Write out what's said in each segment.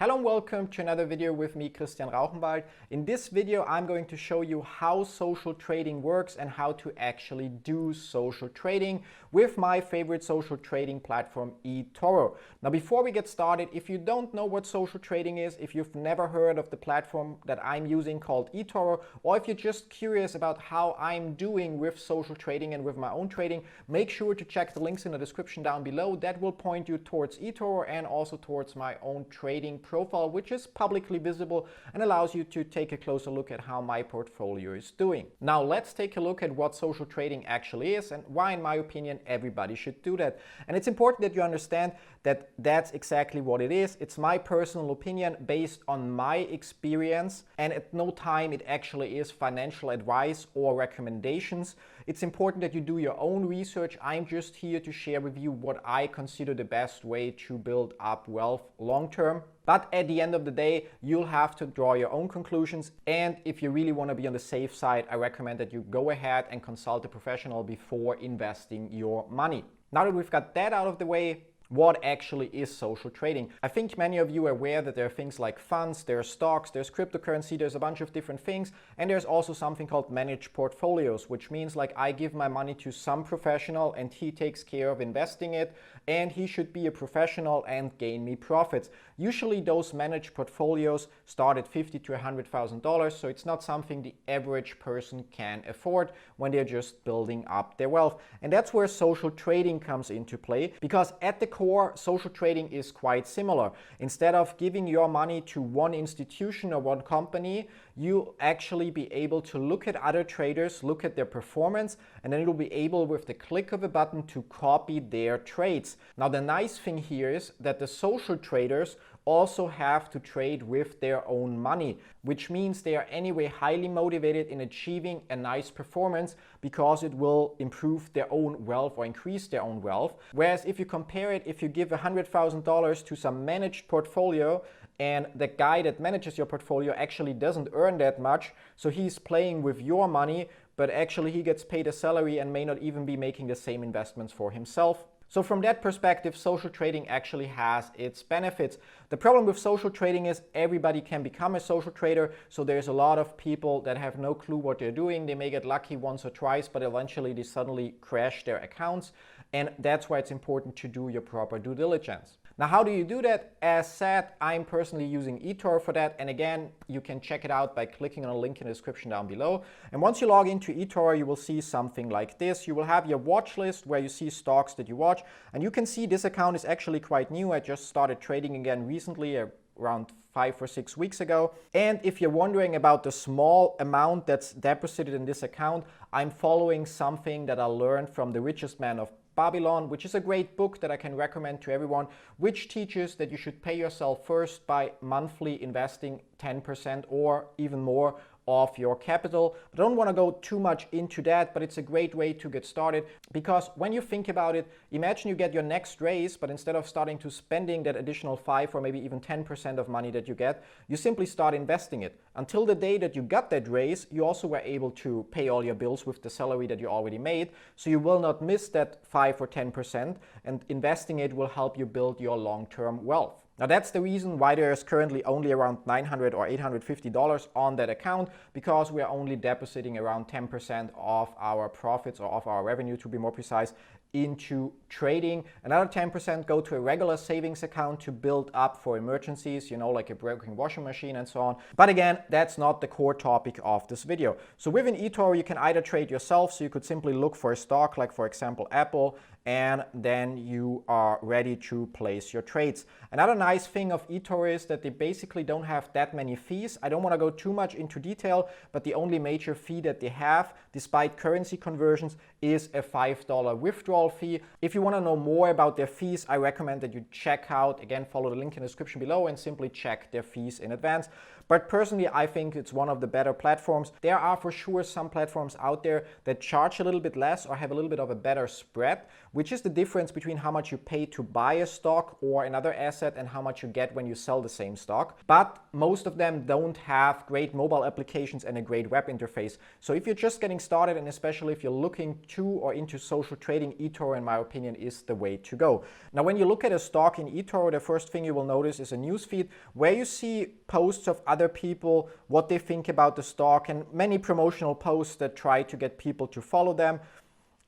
Hello and welcome to another video with me, Rauchenwald. In this video, I'm going to show you how social trading works and how to actually do social trading with my favorite social trading platform, eToro. Now, before we get started, if you don't know what social trading is, if you've never heard of the platform that I'm using called eToro, or if you're just curious about how I'm doing with social trading and with my own trading, make sure to check the links in the description down below. That will point you towards eToro and also towards my own trading profile, which is publicly visible and allows you to take a closer look at how my portfolio is doing. Now let's take a look at what social trading actually is and why, in my opinion, everybody should do that. And it's important that you understand that that's exactly what it is. It's my personal opinion based on my experience, and at no time it actually is financial advice or recommendations. It's important that you do your own research. I'm just here to share with you what I consider the best way to build up wealth long term. But at the end of the day, you'll have to draw your own conclusions. And if you really want to be on the safe side, I recommend that you go ahead and consult a professional before investing your money. Now that we've got that out of the way, what actually is social trading? I think many of you are aware that there are things like funds, there's stocks, there's cryptocurrency, there's a bunch of different things, and there's also something called managed portfolios, which means like I give my money to some professional and he takes care of investing it, and he should be a professional and gain me profits. Usually those managed portfolios start at $50,000 to $100,000, so it's not something the average person can afford when they're just building up their wealth. And that's where social trading comes into play, because at the core, social trading is quite similar. Instead of giving your money to one institution or one company, you'll actually be able to look at other traders, look at their performance, and then you'll be able, with the click of a button, to copy their trades. Now, the nice thing here is that the social traders also have to trade with their own money, which means they are anyway highly motivated in achieving a nice performance because it will improve their own wealth or increase their own wealth. Whereas if you compare it, if you give $100,000 to some managed portfolio and the guy that manages your portfolio actually doesn't earn that much, so he's playing with your money, but actually he gets paid a salary and may not even be making the same investments for himself. So from that perspective, social trading actually has its benefits. The problem with social trading is everybody can become a social trader. So there's a lot of people that have no clue what they're doing. They may get lucky once or twice, but eventually they suddenly crash their accounts. And that's why it's important to do your proper due diligence. Now, how do you do that? As said, I'm personally using eToro for that. And again, you can check it out by clicking on a link in the description down below. And once you log into eToro, you will see something like this. You will have your watch list where you see stocks that you watch. And you can see this account is actually quite new. I just started trading again recently, around 5 or 6 weeks ago. And if you're wondering about the small amount that's deposited in this account, I'm following something that I learned from The Richest Man of Babylon, which is a great book that I can recommend to everyone, which teaches that you should pay yourself first by monthly investing 10% or even more of your capital. I don't want to go too much into that, but it's a great way to get started, because when you think about it, imagine you get your next raise, but instead of starting to spending that additional 5 or maybe even 10% of money that you get, you simply start investing it. Until the day that you got that raise, you also were able to pay all your bills with the salary that you already made, so you will not miss that 5 or 10%, and investing it will help you build your long-term wealth. Now, that's the reason why there is currently only around $900 or $850 on that account, because we are only depositing around 10% of our profits, or of our revenue to be more precise, into trading. Another 10% go to a regular savings account to build up for emergencies, you know, like a broken washing machine and so on. But again, that's not the core topic of this video. So within eToro, you can either trade yourself, so you could simply look for a stock, like for example Apple, and then you are ready to place your trades. Another nice thing of eToro is that they basically don't have that many fees. I don't want to go too much into detail, but the only major fee that they have, despite currency conversions, is a $5 withdrawal fee. If you want to know more about their fees, I recommend that you check out, again, follow the link in the description below and simply check their fees in advance. But personally, I think it's one of the better platforms. There are for sure some platforms out there that charge a little bit less or have a little bit of a better spread, which is the difference between how much you pay to buy a stock or another asset and how much you get when you sell the same stock. But most of them don't have great mobile applications and a great web interface. So if you're just getting started, and especially if you're looking to or into social trading, eToro, in my opinion, is the way to go. Now, when you look at a stock in eToro, the first thing you will notice is a newsfeed where you see posts of other people, what they think about the stock, and many promotional posts that try to get people to follow them.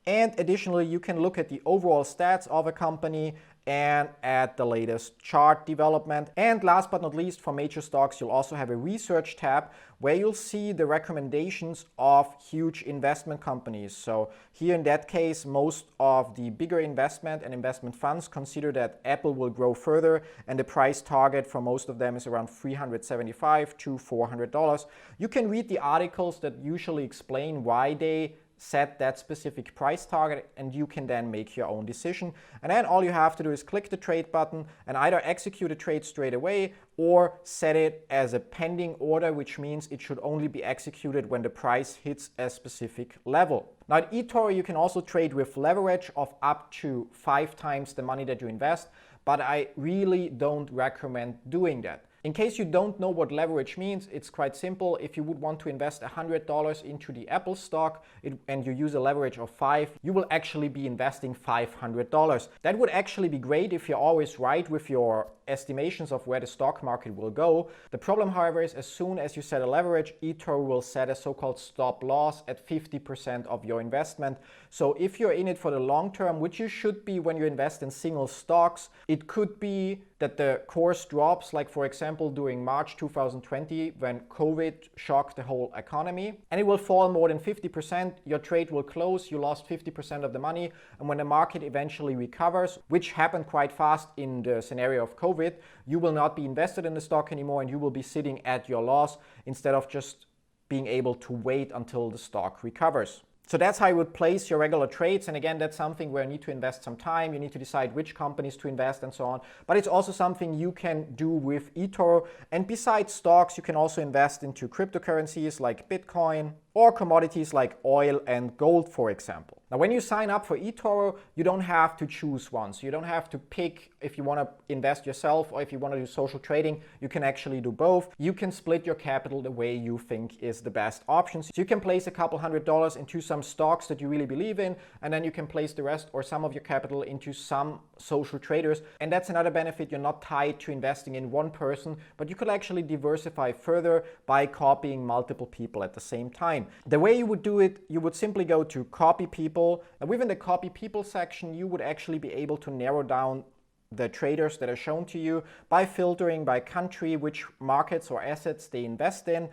And additionally, you can look at the overall stats of a company and at the latest chart development. And last but not least, for major stocks, you'll also have a research tab where you'll see the recommendations of huge investment companies. So here in that case, most of the bigger investment and investment funds consider that Apple will grow further, and the price target for most of them is around $375 to $400. You can read the articles that usually explain why they set that specific price target, and you can then make your own decision. And then all you have to do is click the trade button and either execute a trade straight away or set it as a pending order, which means it should only be executed when the price hits a specific level. Now at eToro, you can also trade with leverage of up to 5 times the money that you invest, but I really don't recommend doing that. In case you don't know what leverage means, it's quite simple. If you would want to invest $100 into the Apple stock and you use a leverage of 5, you will actually be investing $500. That would actually be great if you're always right with your estimations of where the stock market will go. The problem, however, is as soon as you set a leverage, eToro will set a so-called stop loss at 50% of your investment. So if you're in it for the long term, which you should be when you invest in single stocks, it could be that the course drops, like for example during March 2020 when COVID shocked the whole economy, and it will fall more than 50%. Your trade will close, you lost 50% of the money, and when the market eventually recovers, which happened quite fast in the scenario of COVID, you will not be invested in the stock anymore and you will be sitting at your loss instead of just being able to wait until the stock recovers. So that's how you would place your regular trades. And again, that's something where you need to invest some time. You need to decide which companies to invest and so on. But it's also something you can do with eToro. And besides stocks, you can also invest into cryptocurrencies like Bitcoin or commodities like oil and gold, for example. Now, when you sign up for eToro, you don't have to choose one. So you don't have to pick if you want to invest yourself or if you want to do social trading. You can actually do both. You can split your capital the way you think is the best option. So you can place a couple $100 into some stocks that you really believe in, and then you can place the rest or some of your capital into some social traders. And that's another benefit. You're not tied to investing in one person, but you could actually diversify further by copying multiple people at the same time. The way you would do it, you would simply go to copy people, and within the copy people section, you would actually be able to narrow down the traders that are shown to you by filtering by country, which markets or assets they invest in,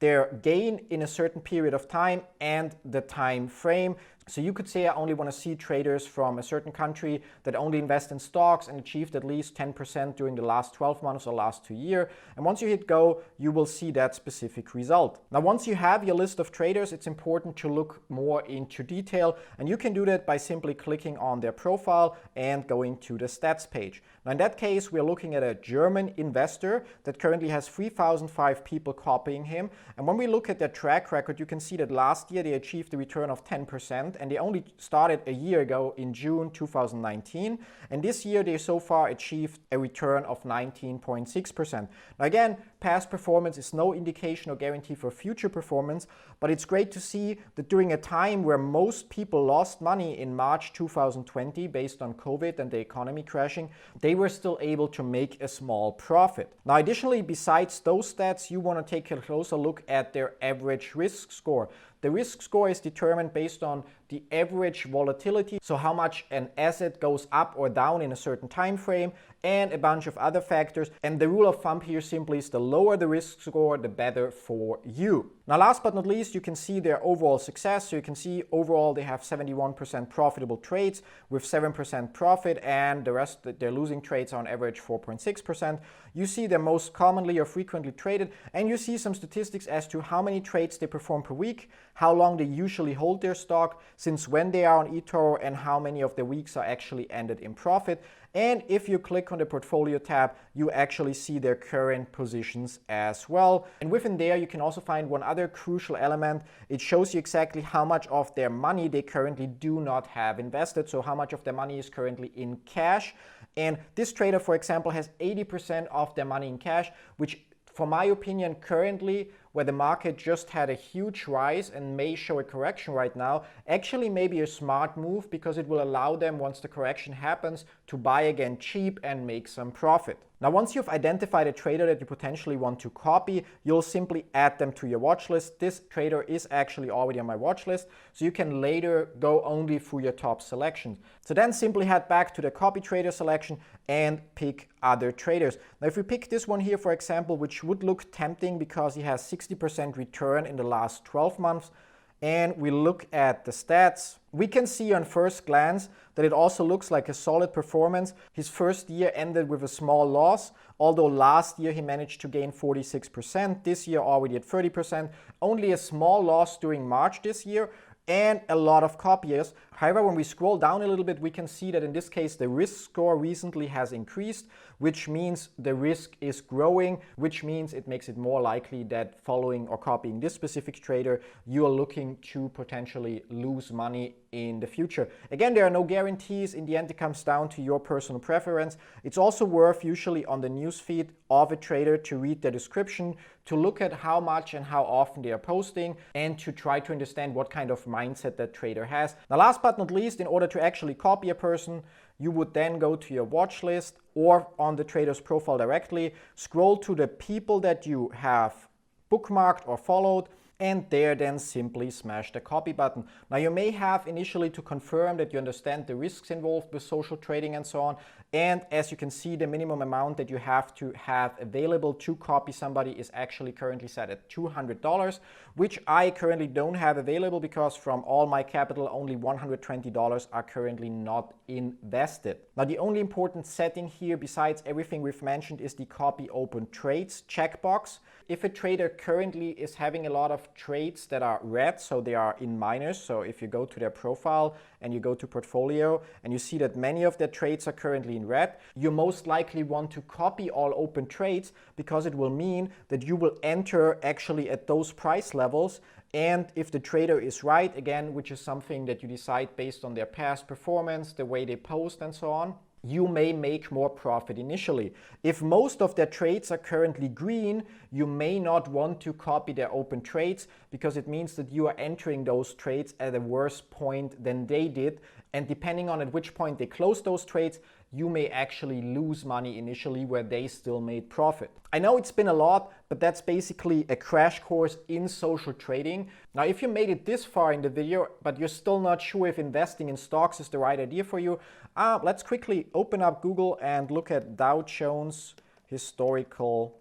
their gain in a certain period of time, and the time frame. So you could say I only want to see traders from a certain country that only invest in stocks and achieved at least 10% during the last 12 months or last 2 years. And once you hit go, you will see that specific result. Now, once you have your list of traders, it's important to look more into detail. And you can do that by simply clicking on their profile and going to the stats page. Now, in that case, we're looking at a German investor that currently has 3,005 people copying him. And when we look at their track record, you can see that last year they achieved a return of 10%. And they only started a year ago in June 2019. And this year they so far achieved a return of 19.6%. Now again, past performance is no indication or guarantee for future performance, but it's great to see that during a time where most people lost money in March 2020 based on COVID and the economy crashing, they were still able to make a small profit. Now additionally, besides those stats, you want to take a closer look at their average risk score. The risk score is determined based on the average volatility, so how much an asset goes up or down in a certain time frame, and a bunch of other factors. And the rule of thumb here simply is the lower the risk score, the better for you. Now, last but not least, you can see their overall success. So you can see overall they have 71% profitable trades with 7% profit, and the rest, their losing trades are on average 4.6%. You see their most commonly or frequently traded, and you see some statistics as to how many trades they perform per week, how long they usually hold their stock, since when they are on eToro, and how many of the weeks are actually ended in profit. And if you click on the portfolio tab, you actually see their current positions as well. And within there, you can also find one other crucial element. It shows you exactly how much of their money they currently do not have invested. So how much of their money is currently in cash. And this trader, for example, has 80% of their money in cash, which for my opinion, currently where the market just had a huge rise and may show a correction right now, actually may be a smart move because it will allow them, once the correction happens, to buy again cheap and make some profit. Now, once you've identified a trader that you potentially want to copy, you'll simply add them to your watch list. This trader is actually already on my watch list, so you can later go only through your top selections. So then simply head back to the copy trader selection and pick other traders. Now, if we pick this one here, for example, which would look tempting because he has 60% return in the last 12 months, and we look at the stats, we can see on first glance that it also looks like a solid performance. His first year ended with a small loss, although last year he managed to gain 46%, this year already at 30%, only a small loss during March this year, and a lot of copiers. However, when we scroll down a little bit, we can see that in this case the risk score recently has increased, which means the risk is growing, which means it makes it more likely that following or copying this specific trader, you are looking to potentially lose money in the future. Again, there are no guarantees. In the end, it comes down to your personal preference. It's also worth usually on the newsfeed of a trader to read the description, to look at how much and how often they are posting, and to try to understand what kind of mindset that trader has. Now, last but not least, in order to actually copy a person, you would then go to your watch list or on the trader's profile directly, scroll to the people that you have bookmarked or followed, and there then simply smash the copy button. Now, you may have initially to confirm that you understand the risks involved with social trading and so on. And as you can see, the minimum amount that you have to have available to copy somebody is actually currently set at $200, which I currently don't have available because from all my capital, only $120 are currently not invested. Now, the only important setting here besides everything we've mentioned is the copy open trades checkbox. If a trader currently is having a lot of trades that are red, so they are in minus, so if you go to their profile and you go to portfolio and you see that many of their trades are currently in red, you most likely want to copy all open trades because it will mean that you will enter actually at those price levels. And if the trader is right, again, which is something that you decide based on their past performance, the way they post and so on, you may make more profit initially. If most of their trades are currently green, you may not want to copy their open trades because it means that you are entering those trades at a worse point than they did. And depending on at which point they close those trades, you may actually lose money initially where they still made profit. I know it's been a lot, but that's basically a crash course in social trading. Now, if you made it this far in the video, but you're still not sure if investing in stocks is the right idea for you, let's quickly open up Google and look at Dow Jones historical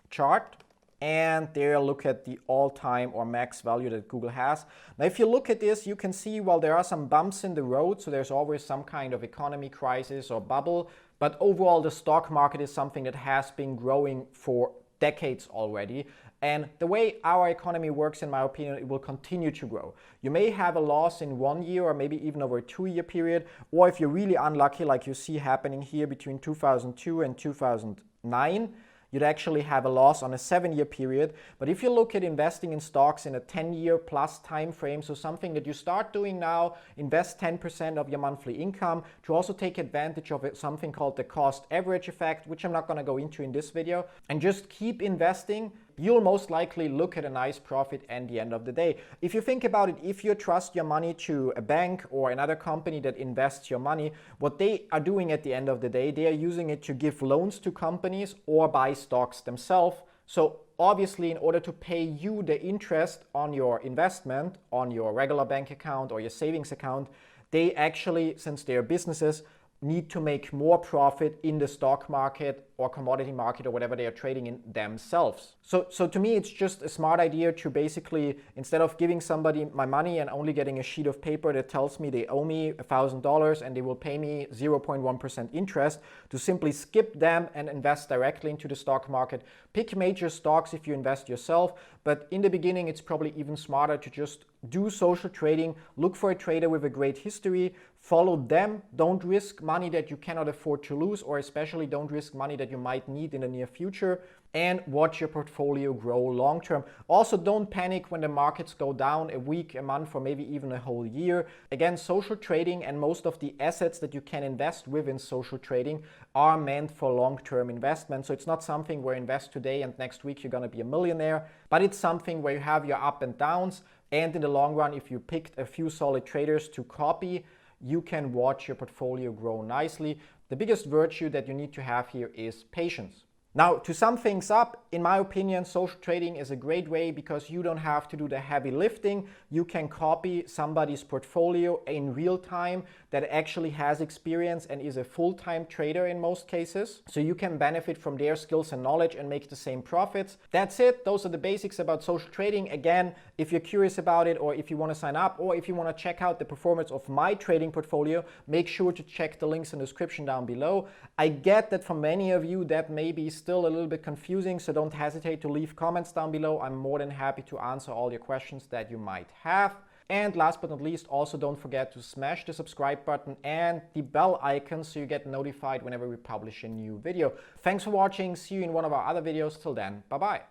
chart. And there look at the all-time or max value that Google has. Now, if you look at this, you can see, well, there are some bumps in the road, so there's always some kind of economy crisis or bubble, but overall the stock market is something that has been growing for decades already. And the way our economy works, in my opinion, it will continue to grow. You may have a loss in 1 year or maybe even over a 2-year period, or if you're really unlucky, like you see happening here between 2002 and 2009, you'd actually have a loss on a 7-year period. But if you look at investing in stocks in a 10-year plus time frame, so something that you start doing now, invest 10% of your monthly income to also take advantage of something called the cost average effect, which I'm not going to go into in this video, and just keep investing, you'll most likely look at a nice profit at the end of the day. If you think about it, if you trust your money to a bank or another company that invests your money, what they are doing at the end of the day, they are using it to give loans to companies or buy stocks themselves. So obviously, in order to pay you the interest on your investment, on your regular bank account or your savings account, they actually, since they are businesses, need to make more profit in the stock market or commodity market or whatever they are trading in themselves. So to me, it's just a smart idea to basically, instead of giving somebody my money and only getting a sheet of paper that tells me they owe me $1,000 and they will pay me 0.1% interest, to simply skip them and invest directly into the stock market. Pick major stocks if you invest yourself, but in the beginning, it's probably even smarter to just do social trading, look for a trader with a great history, follow them, don't risk money that you cannot afford to lose, or especially don't risk money that that you might need in the near future, and watch your portfolio grow long term. Also, don't panic when the markets go down a week, a month, or maybe even a whole year. Again, social trading and most of the assets that you can invest with in social trading are meant for long-term investment. So it's not something where you invest today and next week you're going to be a millionaire, but it's something where you have your up and downs. And in the long run, if you picked a few solid traders to copy, you can watch your portfolio grow nicely. The biggest virtue that you need to have here is patience. Now, to sum things up, in my opinion, social trading is a great way because you don't have to do the heavy lifting. You can copy somebody's portfolio in real time that actually has experience and is a full-time trader in most cases. So you can benefit from their skills and knowledge and make the same profits. That's it. Those are the basics about social trading. Again, if you're curious about it, or if you want to sign up, or if you want to check out the performance of my trading portfolio, make sure to check the links in the description down below. I get that for many of you that may be still a little bit confusing, so don't hesitate to leave comments down below. I'm more than happy to answer all your questions that you might have. And last but not least, also don't forget to smash the subscribe button and the bell icon so you get notified whenever we publish a new video. Thanks for watching. See you in one of our other videos. Till then, bye-bye.